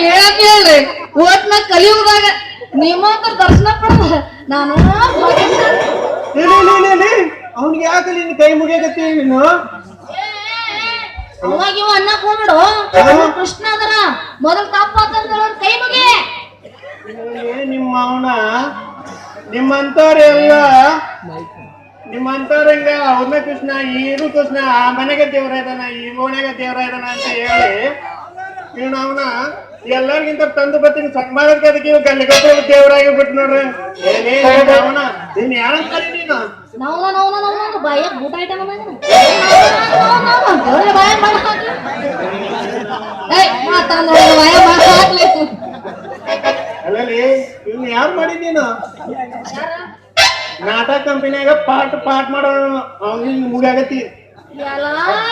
ಹೇಳಕ್ ಹೇಳ್ರಿ ಓಟ್ನ ಕಲಿಯುವುದಾಗ ನಿಮ್ಮಂತ ದರ್ಶನ ಪಡೆದ ನಾನು ಅವ್ನಿಗೆ ಯಾಕಲ್ಲಿ ಕೈ ಮುಗಿಯಕತ್ತಿ ನೀನು ಅವಾಗ ಇವ ಅನ್ನಕ್ ಹೋಗ್ಬಿಡು ಕೃಷ್ಣ ಅದರ ಮೊದಲ್ ತಪ್ಪಾತಂತ ಕೈ ಮುಗಿ ನಿಮ್ಮ ಅವನ ನಿಮ್ಮಂತವ್ರೆಲ್ಲ ನಿಮ್ಮಂತವ್ರಂಗ ಅವ್ರನ್ನ ಕೃಷ್ಣ ಈರು ಕೃಷ್ಣ ಆ ಮನೆಗೆ ದೇವ್ರ ಇದಾನ ಈ ಓಣೆಗೆ ದೇವ್ರ ಇದಾನ ಅಂತ ಹೇಳಿ ನೀನು ಅವನ ಎಲ್ಲರಿಗಿಂತ ತಂದು ಬರ್ತೀನಿ ಸನ್ಮಾನಕ್ಕೆ ಅದಕ್ಕೆ ಗಲ್ಲಿಗೊಬ್ಬ ದೇವರಾಗಿ ಬಿಟ್ಟು ನೋಡ್ರಿ ಏನೇ ಅವನ ನೀನ್ ಯಾರಂತಾರೆ ನೀನು ನಾವು ಬಾಯ ಊಟ ಐಟಮ್ ಬಾಯ ಮಾಡಿ ಬಾಯ ಮಾಡಿ ಹಾಕ್ಲಿ ಅಲ್ಲಲ್ಲಿ ಇವ್ನ ಯಾರು ಮಾಡಿದ್ದೀನು ನಾಟಕ ಕಂಪನಿಯಾಗ ಪಾಠ ಮಾಡೋಣ ಅವ್ನಿಗೆ ಮುಗಾಗತ್ತಿ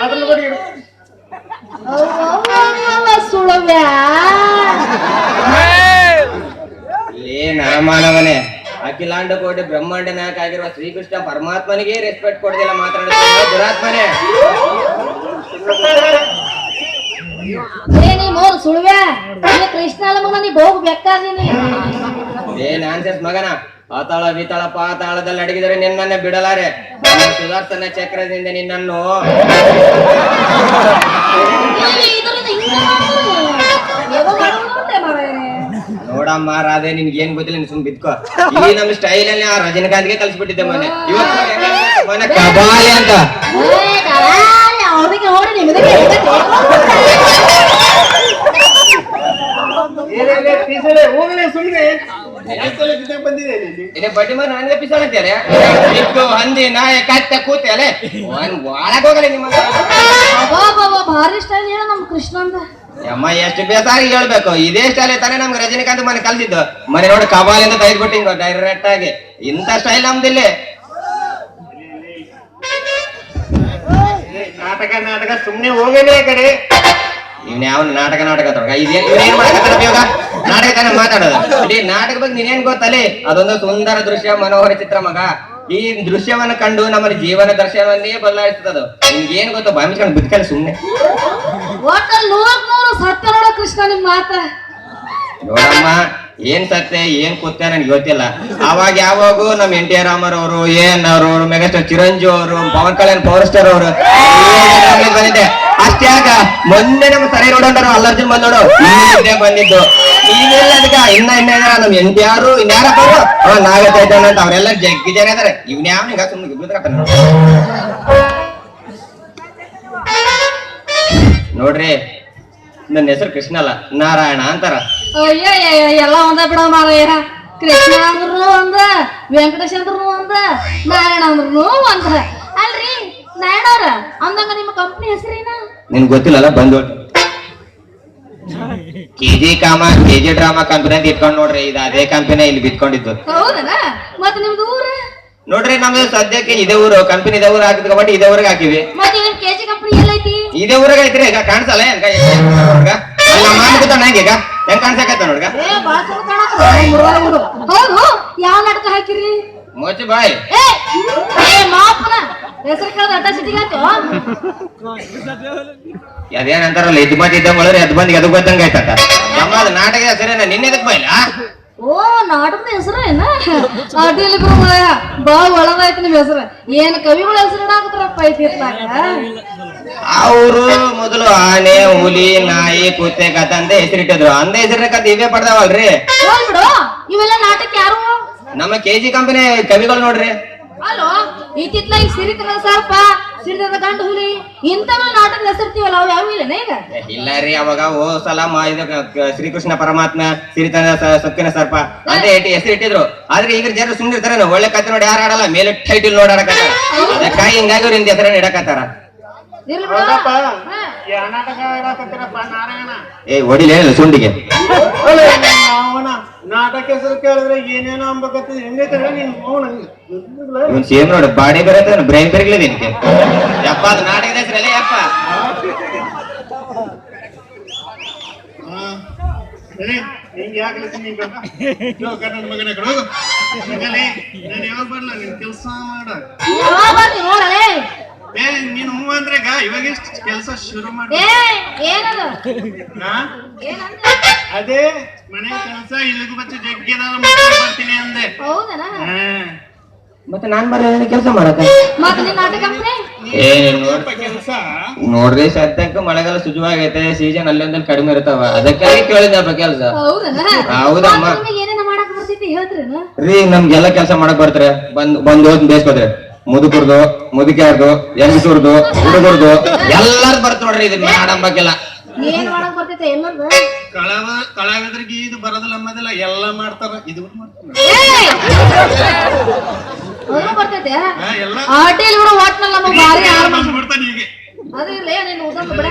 ಅದ್ರ ನೋಡಿ ಸುಳವ್ಯಾ ಮಾನವನೇ ಅಖಿಲಾಂಡ ಕೋಟಿ ಬ್ರಹ್ಮಾಂಡ ನಾಯಕ ಆಗಿರುವ ಶ್ರೀಕೃಷ್ಣ ಪರಮಾತ್ಮನಿಗೆ ರೆಸ್ಪೆಕ್ಟ್ ಕೊಡದಿಲ್ಲ ಮಾತಾಡೋದು ದುರಾತ್ಮನೇ ಸುಳ್ವ್ಯಾ ಕೃಷ್ಣ ಅಲ್ಲ ಮಗ ನೀ ಹೋಗ್ಬೇಕಾದೀನಿ ನಾನ್ಸೆನ್ಸ್ ಮಗನ ಪಾತಾಳ ವಿತಾಳ ಪಾತಾಳದಲ್ಲಿ ಅಡಗಿದರೆ ನಿನ್ನನ್ನೇ ಬಿಡಲಾರೆ ಸುದರ್ಶನ ಚಕ್ರದಿಂದ ನಿನ್ನನ್ನು ನೋಡಮ್ಮ ರಾಧೆ ನಿನ್ಗೆ ಏನ್ ಗೊತ್ತಿಲ್ಲ ನೀನ್ ಸುಮ್ ಬಿದ್ಕೋ ಈ ನಮ್ ಸ್ಟೈಲ್ ಅಲ್ಲಿ ಆ ರಜನಿಕಾಂತ್ಗೆ ಕಲ್ಸ್ಬಿಟ್ಟಿದ್ದೆ ಮೊನ್ನೆ ಇವತ್ತು ಕಬಾಲಿ ಅಂತ ಬಡ್ಡಿ ಮಾರ ನನಗೆ ಪಿಸಾಡ್ತಾರೆ ಇತ್ತು ಹಂದಿ ನಾಯ ಕತ್ತ ಕೂತೆ ಅಲೆ ಒಳಗ್ ಹೋಗಲ್ಲ ನಿಮ್ಮ ಭಾರಿ ಸ್ಟೈಲ್ ಹೇಳ ನಮ್ ಕೃಷ್ಣ ಅಂತ ಅಮ್ಮ ಎಷ್ಟು ಬೇಸಾಗಿ ಹೇಳ್ಬೇಕು ಇದೇ ಸ್ಟೈಲ್ ತಾನೇ ನಮ್ಗೆ ರಜನಿಕಾಂತ್ ಮನೆ ಕಲ್ಸಿದ್ದು ಮನೆ ನೋಡಿ ಕಬಾಲಿ ಅಂತ ತೆಗೆದ್ಬಿಟ್ಟು ಹಿಂಗ ಡೈರೆಕ್ಟ್ ಆಗಿ ಇಂಥ ಸ್ಟೈಲ್ ನಮ್ದಿಲ್ಲಿ ನಾಟಕ ಸುಮ್ನೆ ಹೋಗಲೇ ಕಡೆ ಇವ್ನ ಯಾವ ನಾಟಕ ತೊಡಗ ಇದೇನ್ ಮಾಡಕತ್ತಾರ ಇವಾಗ ನಾಟಕ ತಾನೇ ಮಾತಾಡೋದು ಇಡೀ ನಾಟಕ ಬಗ್ಗೆ ನೀನೇನ್ ಗೊತ್ತಲ್ಲಿ ಅದೊಂದು ಸುಂದರ ದೃಶ್ಯ ಮನೋಹರ ಚಿತ್ರ ಮಗ ಈ ದೃಶ್ಯವನ್ನ ಕಂಡು ನಮ್ಮ ಜೀವನ ದರ್ಶನವನ್ನೇ ಬದಲಾಯಿಸ್ತದ ನಿಮ್ಗೆ ಏನ್ ಗೊತ್ತ ಬಾಮಿಸ್ಕೊಂಡು ಬಿದ್ಕಲ್ಲ ಸುಮ್ನೆ ಸತ್ಯ ನೋಡ ಕೃಷ್ಣ ನಿಮ್ ಮಾತ ನೋಡಮ್ಮ ಏನ್ ಸತ್ಯ ಏನ್ ಕೂತ್ಯ ನನ್ಗೆ ಗೊತ್ತಿಲ್ಲ ಅವಾಗ ಯಾವಾಗೂ ನಮ್ NTR ರಾಮರವರು ಅವರು ಮೆಗಾಸ್ಟಾರ್ ಚಿರಂಜೀವಿ ಅವರು ಪವನ್ ಕಲ್ಯಾಣ್ ಪವರ್ ಸ್ಟಾರ್ ಅವರು ಬಂದಿದ್ದೆ ಅಷ್ಟ್ಯಾಕ ಮೊನ್ನೆ ನಮ್ಮ ಸರಿ ನೋಡೋರು ಅಲ್ಲರ್ಜುನ್ ಬಂದೋಡು ಇಲ್ಲೇ ಬಂದಿದ್ದು ಈಗೆಲ್ಲ ಅದಕ್ಕ ಇನ್ನ ನಮ್ NTR ಇನ್ಯಾರಪ್ಪ ನಾಗಚೈತನ್ಯ ಅಂತ ಅವರೆಲ್ಲ ಜಗ್ಗಿ ಜನ ಇದಾರೆ ಇವ್ನ್ಯಾವ ಈಗ ಸುಮ್ಮನೆ ನೋಡ್ರಿ ನನ್ನ ಹೆಸರು ಕೃಷ್ಣ ಅಲ್ಲ ನಾರಾಯಣ ಅಂತಾರ ಅಯ್ಯ ಎಲ್ಲ ಒಂದ ಬಿಡ ಮಾರಯ್ಯ ಕೃಷ್ಣ ಅಂದ್ರು ಒಂದ ವೆಂಕಟೇಶ್ ಅಂದ್ರು ಒಂದ ನಾರಾಯಣ ಅಂದ್ರು ಒಂದ ಅಲ್ರಿ ನಾರಾಯಣ ಅವ್ರ ಅಂದಂಗ ನಿಮ್ಮ ಕಂಪ್ನಿ ಹೆಸರೇನ ನಿನ್ ಗೊತ್ತಿಲ್ಲಲ್ಲ ಬಂದು ಕೆಜಿ ಡ್ರಾಮಾ ಕಂಪನಿ ಅಂತ ಇಟ್ಕೊಂಡ್ ನೋಡ್ರಿ ಇದು ಅದೇ ಕಂಪನಿ ಇಲ್ಲಿ ಬಿತ್ಕೊಂಡಿದ್ದು ಹೌದನ ಮತ್ತ ನಿಮ್ದು ಊರು ನೋಡ್ರಿ ನಮ್ದು ಸದ್ಯಕ್ಕೆ ಇದೇ ಊರು ಕಂಪನಿ ಇದೇ ಊರು ಹಾಕಿದ್ ಬಟ್ ಇದೇ ಊರಿಗೆ ಹಾಕಿವಿ ಮತ್ತೆ ಏನ್ ಕೆಜಿ ಕಂಪನಿ ಎಲ್ಲೈತಿ ಇದೇ ಊರಾಗ ಐತ್ರಿ ಈಗ ಕಾಣಿಸಲ್ಲ ಮಾಡ ಈಗ ಹೆಂಗ್ ಕಾಣಿಸಕತ್ತ ನೋಡ್ಗ ಹೌದು ಯಾವ ನಾಟಕ ಹಾಕಿರಿ ಮೋಚಿ ಬಾಯ್ ಮಾಪನ ಹೆಸರು ಕೇಳದ ಅಡ್ಡ ಸಿಟಿಗಾಯ್ತು ಅದೇನಂತಾರಲ್ಲ ಇದ್ ಬಂದ್ ಇದ್ದಂಗ ಒಳಗೆ ಅದ್ ಬಂದ್ ಎದ್ ಬಂದಂಗ ಆಯ್ತಂತ ನಮ್ಮದು ನಾಟಕ ಹೆಸರೇನ ನಿನ್ನೆದಕ್ ಬಾಯ್ಲ ಓ ನಾಟಕದ ಹೆಸರೇನ ಅಡ್ಡಿಲ್ಲ ಬಾ ಒಳಗಾಯ್ತು ನಿಮ್ ಹೆಸರು ಏನ್ ಕವಿಗಳ ಹೆಸರು ಇಡಾಕತ್ರಪ್ಪ ಐತಿರ್ತಾಗ ಅವರು ಮೊದಲು ಆನೆ ಹುಲಿ ನಾಯಿ ಕುತ್ತೆ ಕಥ ಅಂತ ಹೆಸರಿಟ್ಟಿದ್ರು ಅಂದ ಹೆಸರಿನ ಕತೆ ಇವೇ ಪಡ್ದಾವಲ್ರಿ ಬಿಡು ಇವೆಲ್ಲ ನಾಟಕ ಯಾರು ನಮ್ಮ ಕೆಜಿ ಕಂಪನಿ ಕವಿಗಳು ನೋಡ್ರಿ ಅಲ್ಲೋ ಇತ್ತಿತ್ಲ ಈಗ ಸಿರಿತದ ಸರ್ಪ ಸಿರಿತದ ಗಂಡು ಹುಲಿ ಇಂಥವ ನಾಟಕ ಹೆಸರ್ತೀವಲ್ಲ ಅವ್ ಯಾವ ಇಲ್ಲ ಈಗ ಇಲ್ಲ ರೀ ಅವಾಗ ಸಲ ಶ್ರೀಕೃಷ್ಣ ಪರಮಾತ್ಮ ಸಿರಿತನ ಸೊಕ್ಕಿನ ಸರ್ಪ ಅಂತ ಹೆಸರು ಇಟ್ಟಿದ್ರು ಆದ್ರೆ ಈಗ ಜನ ಸುಮ್ಮನಿರ್ತಾರ ಒಳ್ಳೆ ಕತೆ ನೋಡಿ ಯಾರು ಆಡಲ್ಲ ಮೇಲೆ ಟೈಟಿಲ್ ನೋಡಾಡಕತ್ತಾರ ಅದಕ್ಕಾಗಿ ಹಿಂಗಾಗಿ ಅವ್ರ ಇಂದ ಹೆಸರನ್ನ ಇಡಕತ್ತಾರ ಹೊಡಿಲೇ ಸುಂಡಿಗೆ ನಾಟಕ ಹೆಸರು ಕೇಳಿದ್ರೆ ಏನೇನೋ ಅಂಬಕತ್ತ ಹೆಂಗೈತೆ ನೀನ್ ಸೇಮ್ ನೋಡು ಬಾಡಿ ಬರತ್ತೆ ಬ್ರೈನ್ ಬೆರಗ್ಲೇ ನಿನ್ಗೆ ಯಪ್ಪ ಅದು ನಾಟಕದ ಹೆಸರಲ್ಲೇ ಯಪ್ಪ ಹಿಂಗ ಯಾಕೆ ಕನ್ನಡ ಮಗನ ಕಡೆ ನಾನು ಯಾವಾಗ ಬರ್ಲ ನಿನ್ ಕೆಲಸ ಮಾಡ ಏ ನೀನು ಹೂ ಅಂದ್ರೆ ಇವಾಗ ಕೆಲಸ ಶುರು ಮಾಡಿ ಏ ಏನದು ಹಾ? ಏನಂದ ಅದೇ ಮನೆ ಕೆಲಸ ಇಲ್ಲಿಗೂ ಬಚ್ಚ ಜಗ್ಗಿ ಬರ್ತೀನಿ ಅಂದೆ ಹೌದನ ಹಾ. ಮತ್ತೆ ನಾನ್ ಬರ ಕೆಲಸ ಮಾಡಕ ಮತ್ತೆ ನಿನ್ನ ನಾಟಕ ಕಂಪ್ನಿ ಏ ನೋಡ್ ಕೆಲಸ ನೋಡ್ರಿ ಸದ್ಯಕ್ಕೆ ಮಳೆಗಾಲ ಶುರುವಾಗೈತೆ ಸೀಸನ್ ಅಲ್ಲೊಂದಲ್ಲಿ ಕಡಿಮೆ ಇರ್ತಾವ ಅದಕ್ಕಾಗಿ ಕೇಳಿದಪ್ಪ ಕೆಲ್ಸ ಹೌದನ ಹೌದಮ್ಮ ನಿಮಗೆ ಏನೇನ ಮಾಡಕ್ ಬರ್ತೈತಿ ಹೇಳ್ತೀರೇನ ರೀ ನಮ್ಗೆಲ್ಲ ಕೆಲಸ ಮಾಡಕ್ ಬರ್ತಾರೆ ಬಂದ್ ಹೋದ್ ಬೇಸ್ಕೋದ್ರೆ ಮುದುಕರ್ದು ಮುದುಕ್ಯಾರ್ದು ಹೆಂಗಸೂರ್ದು ಹುಡುಗರ್ದು ಎಲ್ಲಾರು ಬರ್ತ ನೋಡ್ರಿ ಇದು ಮಾಡಂಬಕ್ಕೆಲ್ಲ ಏನ್ ಮಾಡಕ್ ಬರ್ತೈತಿ ಎಲ್ಲದ ಕಲಾವಿದ್ರಿಗೆ ಇದು ಬರೋದಿಲ್ಲ ಅನ್ನೋದಿಲ್ಲ ಎಲ್ಲ ಮಾಡ್ತಾರ ಇದು ಮಾಡ್ತಾರ ಅದು ಬರ್ತೈತಿ ಹಾ, ಎಲ್ಲ ಆಟೇಲಿ ಕೂಡ ಒಟ್ನಲ್ಲಿ ನಮಗ್ ಭಾರಿ ಆಳ್ ಮಾಡ್ತಾನೆ ಹೀಗೆ ಅದಿಲ್ಲ ನೀನು ಉದಮ್ ಬಿಡ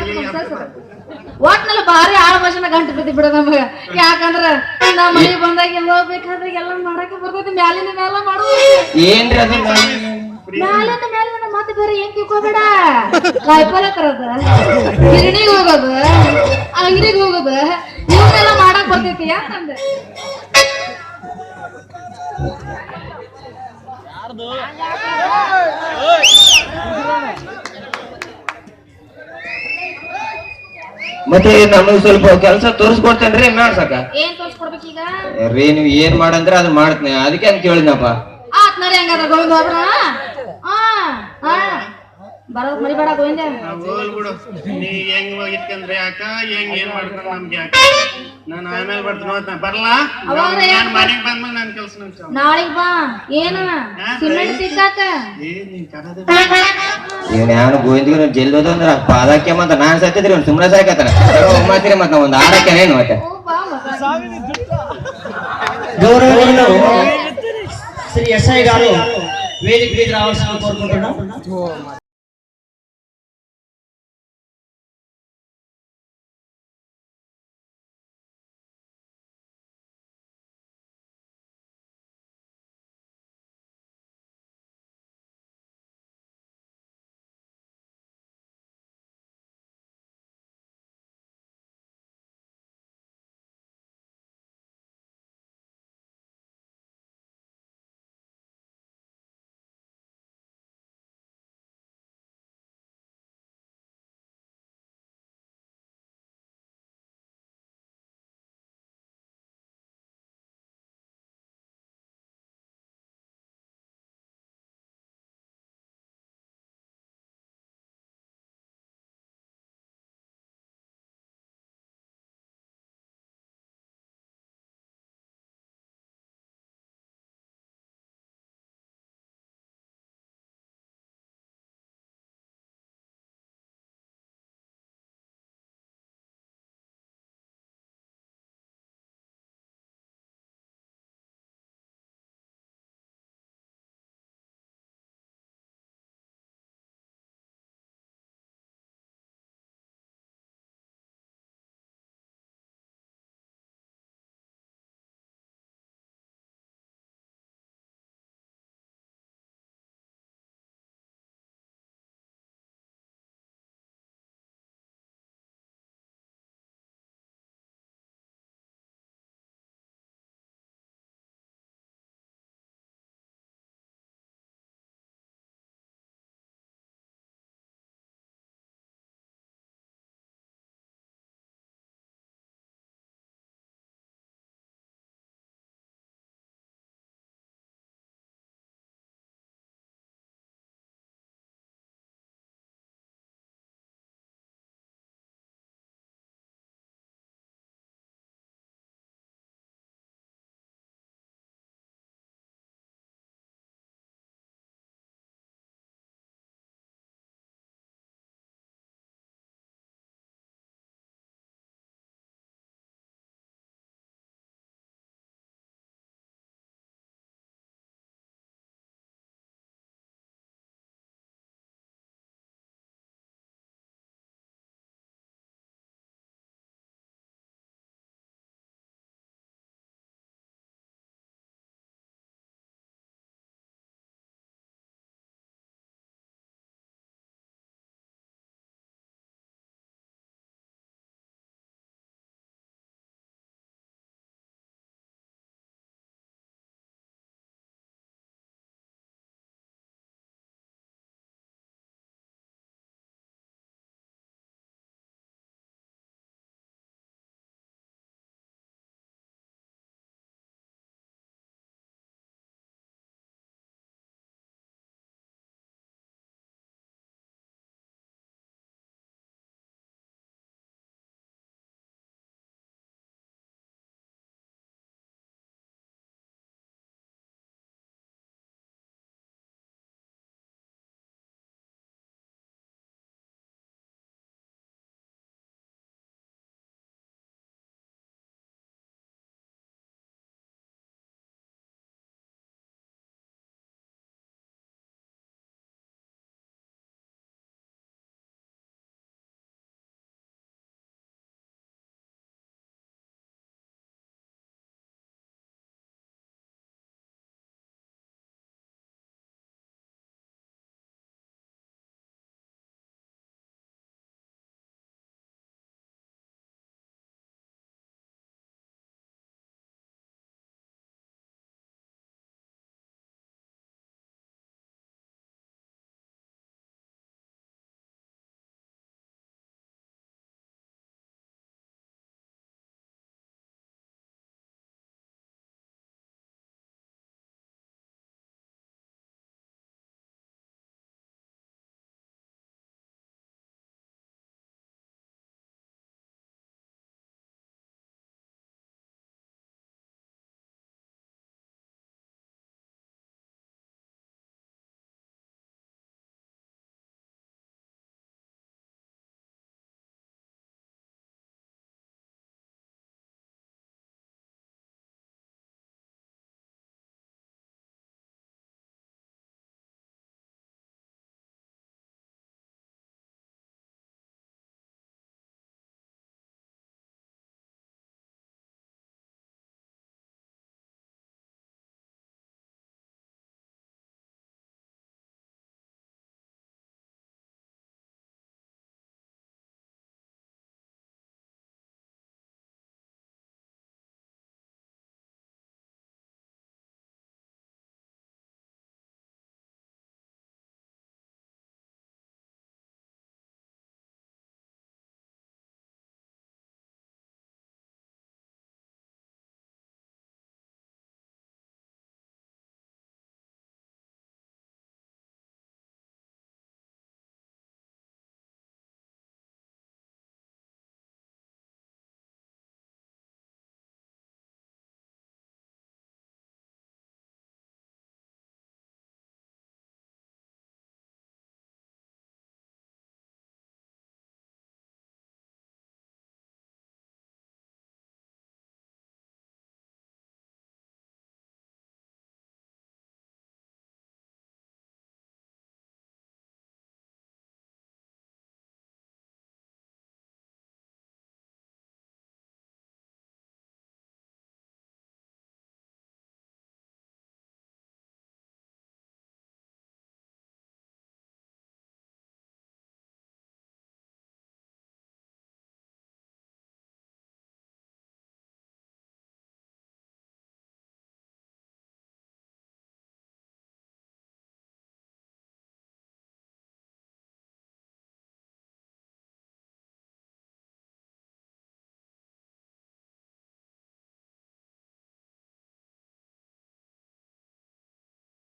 ಒಟ್ನಲ್ಲಿ ಭಾರಿ ಆಳ್ ಭಾಷೆನ ಗಂಟು ಬಿದ್ದಿ ಬಿಡ ನಮಗ ಯಾಕಂದ್ರ ನಮ್ಮ ಮನೆ ಬಂದಾಗ ಎಲ್ಲ ಹೋಗ್ಬೇಕಾದ್ರೆ ಎಲ್ಲ ಮಾಡಕ್ ಬರ್ತೈತಿ ಮ್ಯಾಲಿನ ಮ್ಯಾಲ ಮಾಡುವ ಏನ್ರಿ ಅದು ಮ್ಯಾಲಿನ ಮ್ಯಾಲಿನ ಮತ್ತೆ ಬೇರೆ ಏನ್ ತಿಳ್ಕೊಬೇಡ ಕಾಯಿಪಲ್ಲೆ ತರದ ಗಿರಣಿಗೆ ಹೋಗೋದು ಅಂಗಡಿಗೆ ಹೋಗೋದು ಇವನ್ನೆಲ್ಲ ಮಾಡಕ್ ಬರ್ತೈತಿ ಯಾಕಂದ್ರೆ ಮತ್ತೆ ನಮಗ್ ಸ್ವಲ್ಪ ಕೆಲಸ ತೋರಿಸ್ಕೊಡ್ತೇನ್ರಿ ಮಾಡ್ಸಕ ಏನ್ ತೋರ್ಸ್ಕೊಡ್ಬೇಕೀಗ ರೀ ನೀವ್ ಏನ್ ಮಾಡಂದ್ರೆ ಅದು ಮಾಡ್ತೀನಿ ಅದಕ್ಕೆ ಅಂತ ಕೇಳಿದ್ನಪ್ಪ ಆತ್ ನಡಿ ಹಂಗಾದ್ರ ಗೋವಿಂದ ಹೋಗ್ರ ಬರೋದ್ ಮರಿಬೇಡ ಗೋವಿಂದ ಹೋಲ್ ಬಿಡು ನೀ ಹೆಂಗ್ ಇಟ್ಕಂದ್ರೆ ಯಾಕ ಹೆಂಗ್ ಏನ್ ಮಾಡ್ತಾರ ನಮ್ಗೆ ಯಾಕ ನಾನು ಆಮೇಲೆ ಬರ್ತೀನಿ ಹೋಗ್ತಾನ ಬರ್ಲಾ ನಾನು ಮನೆಗ್ ಬಂದ್ಮೇಲೆ ನನ್ ಕೆಲ್ಸ ನನ್ ನಾಳಿಗ್ ಬಾ ಏನ ಸಿಮೆಂಟ್ ತಿಕ್ಕಾಕ ಏ ನೀನ್ ಕರದ ಇವ್ನ ಯಾರು ಗೋವಿಂದ ಜಲ್ದಿ ಹೋದಂದ್ರ ಪಾದಕ್ಕೆ ಮತ್ತ ನಾನ್ ಸತ್ತಿದ್ರಿ ಅವ್ನು ಸುಮ್ಮನೆ ಸಾಕತ್ತಾನ ಮಾತಿರಿ ಮತ್ತ ಒಂದ್ ಆಡಕ್ಕೇನೇನು ಮತ್ತೆ ಓ ಬಾ ಮಗ ಗೌರವನೀಯರು ಶ್ರೀ ಎಸ್ ಐ గారు వేదిక మీద రావాల్సిన కోరుకుంటున్నాం